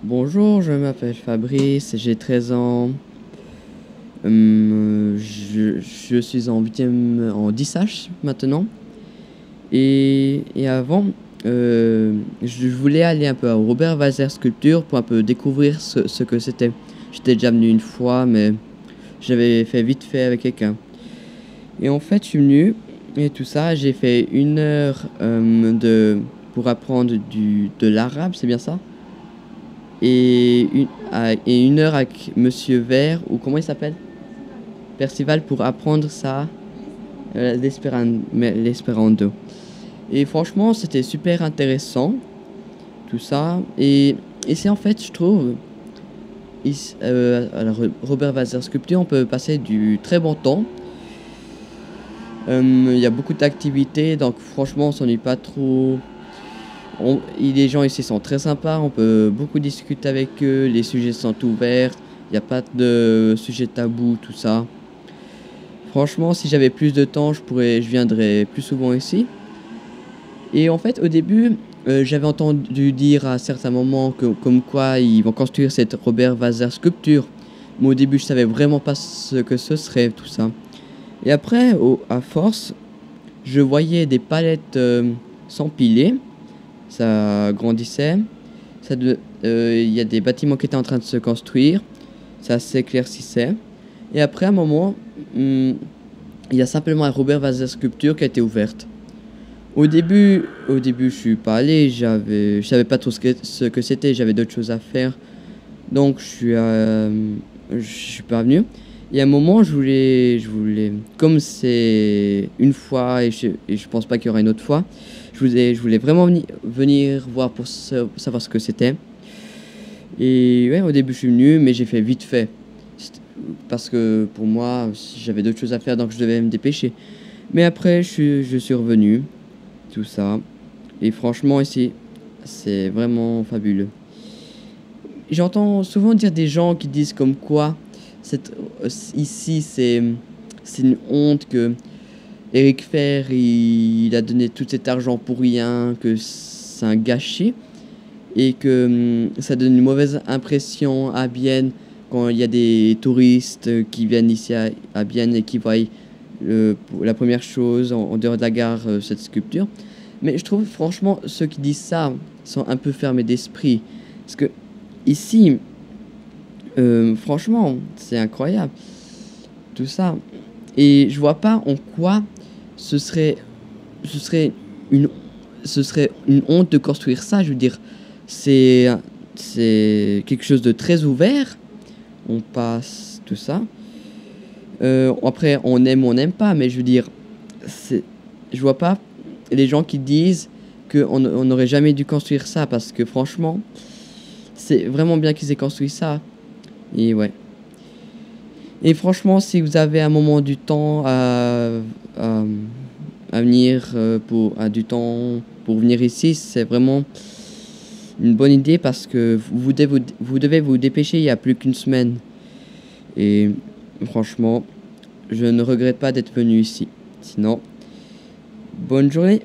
Bonjour, je m'appelle Fabrice, j'ai 13 ans. Je suis en 8e, en 10H maintenant. Et avant, je voulais aller un peu à Robert Walser Sculpture pour un peu découvrir ce que c'était. J'étais déjà venu une fois, mais j'avais fait vite fait avec quelqu'un. Et en fait, je suis venu et tout ça, j'ai fait 1 heure pour apprendre de l'arabe, c'est bien ça? Et 1 heure avec Monsieur Vert, ou comment il s'appelle? Percival, pour apprendre ça, l'espéranto. Et franchement, c'était super intéressant, tout ça. Et c'est en fait, je trouve, à la Robert Walser Sculpture, on peut passer du très bon temps. Il y a beaucoup d'activités, donc franchement, on s'ennuie pas trop. Les gens ici sont très sympas, on peut beaucoup discuter avec eux, les sujets sont ouverts, il n'y a pas de sujet tabou, tout ça. Franchement, si j'avais plus de temps, je viendrais plus souvent ici. Et en fait, au début, j'avais entendu dire à certains moments comme quoi ils vont construire cette Robert Walser Sculpture. Mais au début, je savais vraiment pas ce que ce serait, tout ça. Et après, à force, je voyais des palettes s'empiler. Ça grandissait. Il y a des bâtiments qui étaient en train de se construire. Ça s'éclaircissait. Et après, à un moment, il y a simplement un Robert Walser Sculpture qui a été ouverte. Au début, je suis pas allé. Je savais pas trop ce que c'était. J'avais d'autres choses à faire. Donc, je suis pas venu. Et à un moment, je voulais, comme c'est une fois et je pense pas qu'il y aura une autre fois, je voulais vraiment venir voir pour savoir ce que c'était. Et ouais, au début, je suis venu, mais j'ai fait vite fait. Parce que pour moi, j'avais d'autres choses à faire, donc je devais me dépêcher. Mais après, je suis revenu, tout ça. Et franchement, ici, c'est vraiment fabuleux. J'entends souvent dire des gens qui disent comme quoi ici, c'est une honte que Eric Fer, il a donné tout cet argent pour rien, que c'est un gâchis et que ça donne une mauvaise impression à Bienne quand il y a des touristes qui viennent ici à Bienne et qui voient pour la première chose en dehors de la gare, cette sculpture. Mais je trouve franchement ceux qui disent ça sont un peu fermés d'esprit. Parce que ici, franchement, c'est incroyable tout ça. Et je vois pas en quoi ce serait, ce serait une, ce serait une honte de construire ça. Je veux dire, c'est, c'est quelque chose de très ouvert. On passe tout ça. Après, on aime ou on n'aime pas, mais je veux dire, je vois pas les gens qui disent qu'on n'aurait jamais dû construire ça parce que franchement, c'est vraiment bien qu'ils aient construit ça. Et ouais. Et franchement, si vous avez un moment du temps à venir, du temps pour venir ici, c'est vraiment une bonne idée parce que vous devez vous dépêcher, il n'y a plus qu'une semaine. Et franchement, je ne regrette pas d'être venu ici. Sinon, bonne journée.